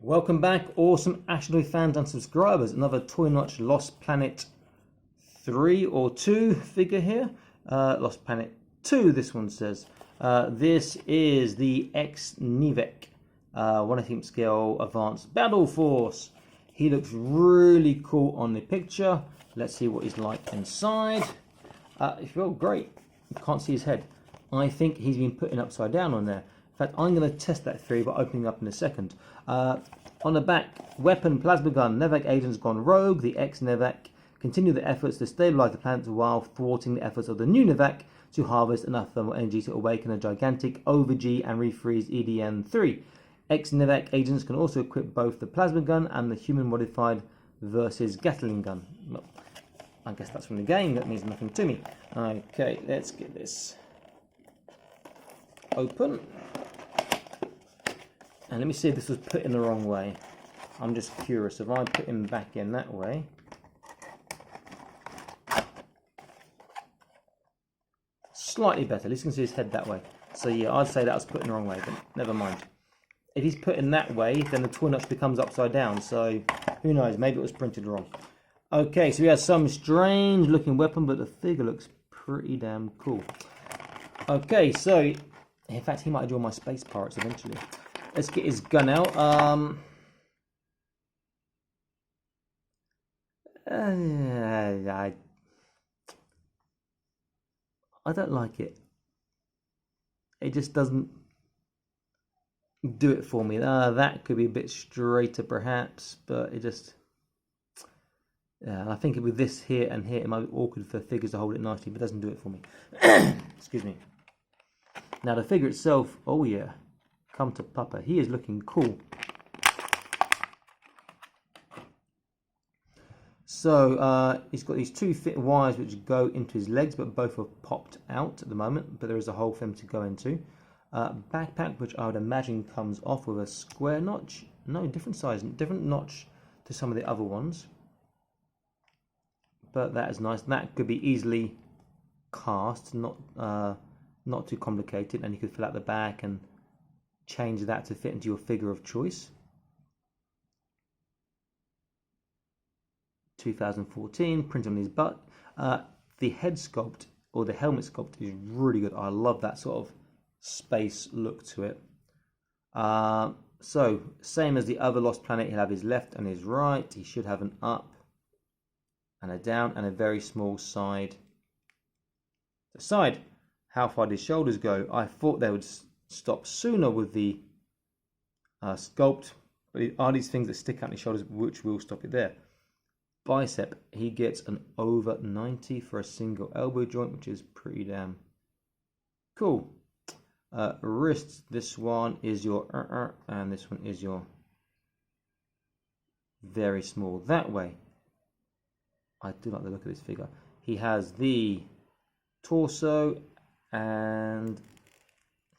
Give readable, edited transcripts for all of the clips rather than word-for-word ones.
Welcome back, awesome H.A.C.K.S fans and subscribers. Another Toy Notch Lost Planet 3 or 2 figure here. Lost Planet 2, this one says. This is the Ex Nevec 1/18 scale Advanced Battle Force. He looks really cool on the picture. Let's see what he's like inside. He feels great. You can't see his head. I think he's been putting upside down on there. In fact, I'm going to test that theory by opening up in a second. On the back, weapon, plasma gun, Nevec agents gone rogue. The Ex Nevec continue their efforts to stabilize the planet while thwarting the efforts of the new Nevec to harvest enough thermal energy to awaken a gigantic over-G and refreeze EDN-3. Ex Nevec agents can also equip both the plasma gun and the human modified versus Gatling gun. Well, I guess that's from the game. That means nothing to me. Okay, let's get this open. And let me see if this was put in the wrong way. I'm just curious. If I put him back in that way. Slightly better. At least you can see his head that way. So yeah, I'd say that was put in the wrong way, but never mind. If he's put in that way, then the toy notch becomes upside down. So who knows? Maybe it was printed wrong. Okay, so we have some strange looking weapon, but the figure looks pretty damn cool. Okay, so in fact, he might join my space pirates eventually. Let's get his gun out. I don't like it. It just doesn't do it for me. That could be a bit straighter perhaps, but it just... I think with this here and here, it might be awkward for figures to hold it nicely, but it doesn't do it for me. Excuse me. Now the figure itself, oh yeah. Come to Papa. He is looking cool. So he's got these two fit wires which go into his legs, but both are popped out at the moment. But there is a hole for him to go into. Backpack, which I would imagine comes off with a square notch. No, different size, different notch to some of the other ones. But that is nice. That could be easily cast, not too complicated, and you could fill out the back and change that to fit into your figure of choice. 2014, print on his butt. The head sculpt or the helmet sculpt is really good. I love that sort of space look to it. So same as the other Lost Planet, he'll have his left and his right. He should have an up and a down and a very small side to side. How far did his shoulders go? I thought they would stop sooner with the sculpt, but it are these things that stick out in his shoulders which will stop it there. Bicep, he gets an over 90 for a single elbow joint, which is pretty damn cool. Wrists, this one is your and this one is your very small that way. I do like the look of this figure. He has the torso and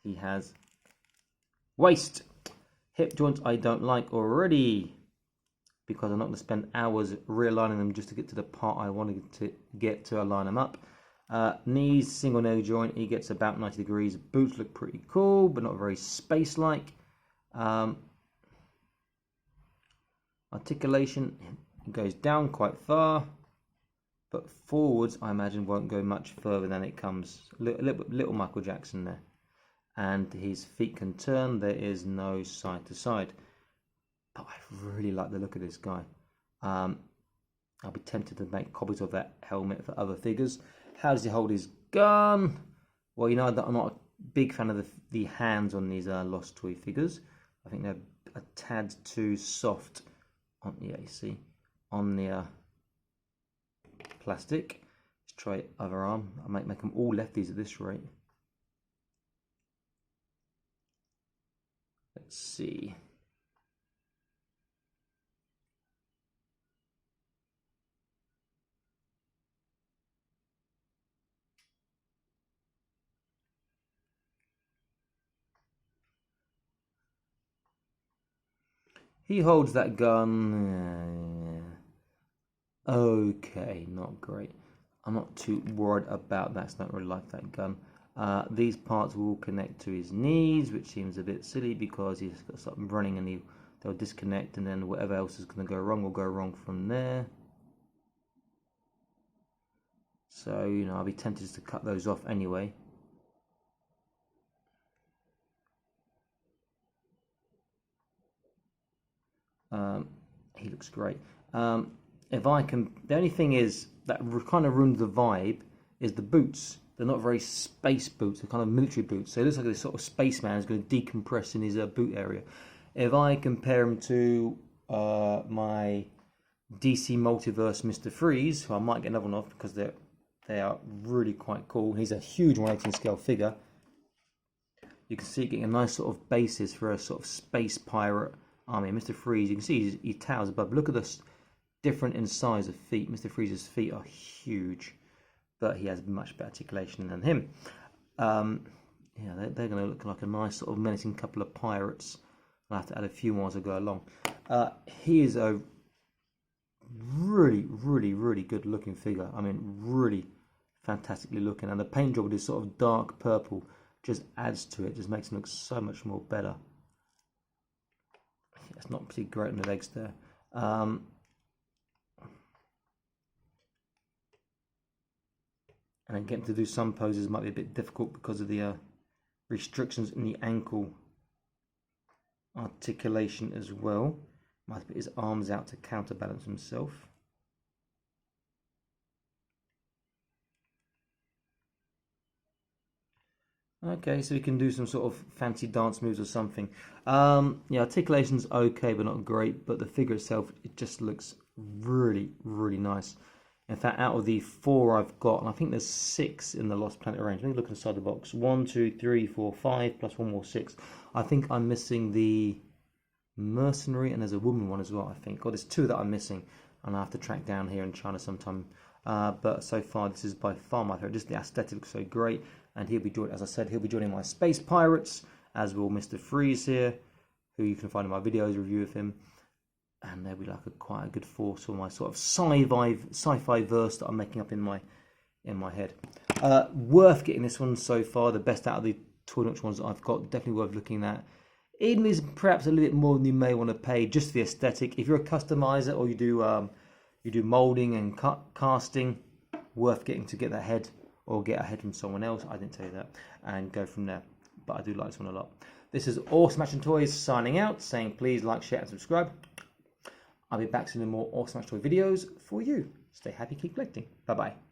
he has waist. Hip joints I don't like already because I'm not going to spend hours realigning them just to get to the part I want to get to align them up. Knees, single nail joint, he gets about 90 degrees. Boots look pretty cool, but not very space-like. Articulation goes down quite far, but forwards I imagine won't go much further than it comes. Little Michael Jackson there. And his feet can turn. There is no side to side. But I really like the look of this guy. I'll be tempted to make copies of that helmet for other figures. How does he hold his gun? Well, you know that I'm not a big fan of the hands on these Lost Toy figures. I think they're a tad too soft. Yeah, you see, on the plastic. Let's try other arm. I might make them all lefties at this rate. Let's see. He holds that gun. Okay, not great. I'm not too worried about that. It's not really like that gun. These parts will connect to his knees, which seems a bit silly because he's got to stop running and he they'll disconnect, and then whatever else is going to go wrong will go wrong from there. So, you know, I'll be tempted just to cut those off anyway. He looks great. If I can, the only thing is that kind of ruins the vibe is the boots. They're not very space boots. They're kind of military boots. So it looks like this sort of spaceman is going to decompress in his boot area. If I compare him to my DC Multiverse Mr. Freeze, who I might get another one off because they are really quite cool. He's a huge 1/18 scale figure. You can see it getting a nice sort of basis for a sort of space pirate army. Mr. Freeze, you can see he towers above. Look at this different in size of feet. Mr. Freeze's feet are huge, but he has much better articulation than him. Yeah, they're going to look like a nice sort of menacing couple of pirates. I'll have to add a few more as I go along. He is a really good looking figure. I mean, really fantastically looking, and the paint job with this sort of dark purple just adds to it, just makes him look so much more better. It's not particularly great on the legs there. And getting to do some poses might be a bit difficult because of the restrictions in the ankle articulation as well. Might put his arms out to counterbalance himself. Okay, so we can do some sort of fancy dance moves or something. Yeah, articulation's okay, but not great. But the figure itself, it just looks really nice. In fact, out of the 4 I've got, and I think there's 6 in the Lost Planet range. Let me look inside the box. 1, 2, 3, 4, 5, plus 1 more 6. I think I'm missing the Mercenary, and there's a woman one as well, I think. Or there's 2 that I'm missing, and I have to track down here in China sometime. But so far, this is by far my favorite. Just the aesthetic looks so great. And he'll be joining, as I said, he'll be joining my Space Pirates, as will Mr. Freeze here, who you can find in my videos review of him. And they'll be like quite a good force for my sort of sci-fi verse that I'm making up in my head. Worth getting this one so far, the best out of the toy launch ones that I've got. Definitely worth looking at. Even is perhaps a little bit more than you may want to pay just for the aesthetic. If you're a customizer or you do molding and casting, worth getting to get that head. Or get a head from someone else, I didn't tell you that, and go from there. But I do like this one a lot. This is Awesome Action Toys signing out, saying please like, share, and subscribe. I'll be back soon with more Awesome Action Toy videos for you. Stay happy, keep collecting. Bye-bye.